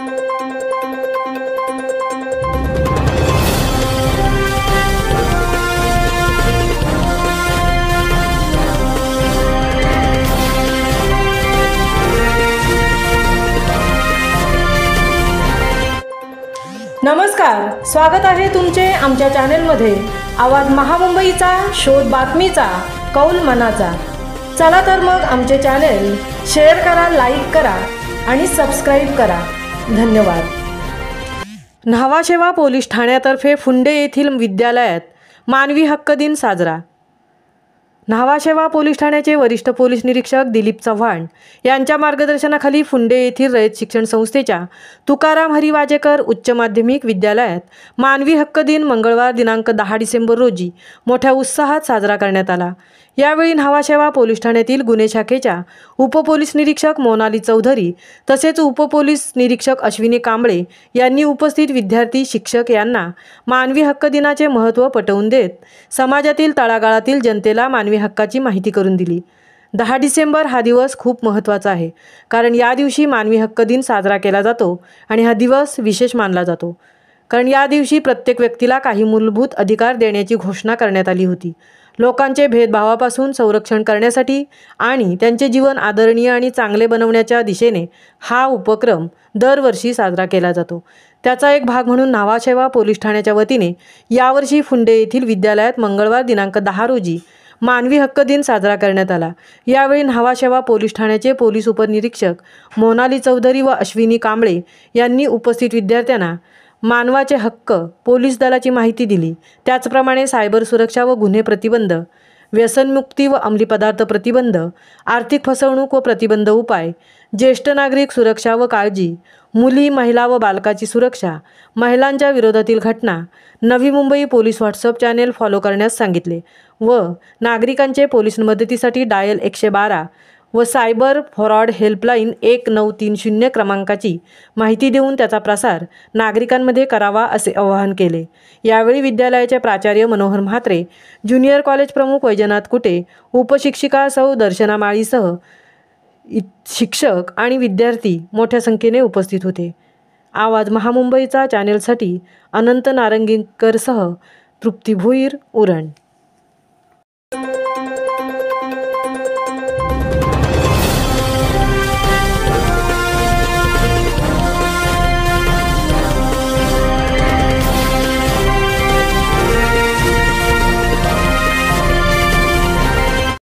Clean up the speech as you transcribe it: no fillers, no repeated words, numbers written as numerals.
नमस्कार, स्वागत आहे तुमचे आमच्या चॅनेलमध्ये। आवाज महामुंबईचा, शोध बातमीचा, कौल मनाचा। चला तर मग आमचे चॅनेल शेअर करा, लाईक करा आणि सबस्क्राईब करा। धन्यवाद। न्हावाशेवा पोलीस ठाण्यातर्फे फुंडे येथील विद्यालयात मानवी हक्क दिन साजरा। न्हावाशेवा पोलीस ठाण्याचे वरिष्ठ पोलीस निरीक्षक दिलीप चव्हाण यांच्या मार्गदर्शनाखाली फुंडे येथील रयत शिक्षण संस्थेच्या तुकाराम हरी वाजेकर उच्च माध्यमिक विद्यालयात मानवी हक्क दिन मंगळवार दिनांक 10 डिसेंबर रोजी मोठ्या उत्साहात साजरा करण्यात आला। यावेळी न्हावाशेवा पोलीस ठाण्यातील गुन्हे शाखेच्या उपपोलीस निरीक्षक मोनाली चौधरी तसेच उपपोलीस निरीक्षक अश्विनी कांबळे यांनी उपस्थित विद्यार्थी, शिक्षक यांना मानवी हक्क दिनाचे महत्त्व पटवून देत समाजातील तळागाळातील जनतेला मानवी हक्काची माहिती करून दिली। 10 डिसेंबर हा दिवस खूप महत्त्वाचा आहे, कारण या दिवशी मानवी हक्क दिन साजरा केला जातो आणि हा दिवस विशेष मानला जातो, कारण या दिवशी प्रत्येक व्यक्तीला काही मूलभूत अधिकार देण्याची घोषणा करण्यात आली होती। लोकांचे भेदभावापासून संरक्षण करण्यासाठी आणि त्यांचे जीवन आदरणीय आणि चांगले बनवण्याच्या दिशेने हा उपक्रम दरवर्षी साजरा केला जातो। त्याचा एक भाग म्हणून न्हावाशेवा पोलीस ठाण्याच्या वतीने यावर्षी फुंडे येथील विद्यालयात मंगळवार दिनांक 10 रोजी मानवी हक्क दिन साजरा करण्यात आला। यावेळी न्हावाशेवा पोलीस ठाण्याचे पोलीस उपनिरीक्षक मोनाली चौधरी व अश्विनी कांबळे यांनी उपस्थित विद्यार्थ्यांना मानवाचे हक्क, पोलीस दलाची माहिती दिली। त्याचप्रमाणे सायबर सुरक्षा व गुन्हे प्रतिबंध, व्यसनमुक्ती व अंमली पदार्थ प्रतिबंध, आर्थिक फसवणूक व प्रतिबंध उपाय, ज्येष्ठ नागरिक सुरक्षा व काळजी, मुली, महिला व बालकाची सुरक्षा, महिलांच्या विरोधातील घटना, Navi Mumbai police WhatsApp channel follow करण्यास सांगितले व नागरिकांचे पोलीस मदतीसाठी डायल 112 व सायबर फॉरवर्ड हेल्पलाईन 1930 क्रमांकाची माहिती देऊन त्याचा प्रसार नागरिकांमध्ये करावा असे आवाहन केले। यावेळी विद्यालयाचे प्राचार्य मनोहर म्हात्रे, ज्युनियर कॉलेज प्रमुख वैजनाथ कुटे, उपशिक्षिका सौ दर्शना माळीसह शिक्षक आणि विद्यार्थी मोठ्या संख्येने उपस्थित होते। आवाज महामुंबईचा चॅनेलसाठी अनंत नारंगीकरसह तृप्ती भोईर, उरण।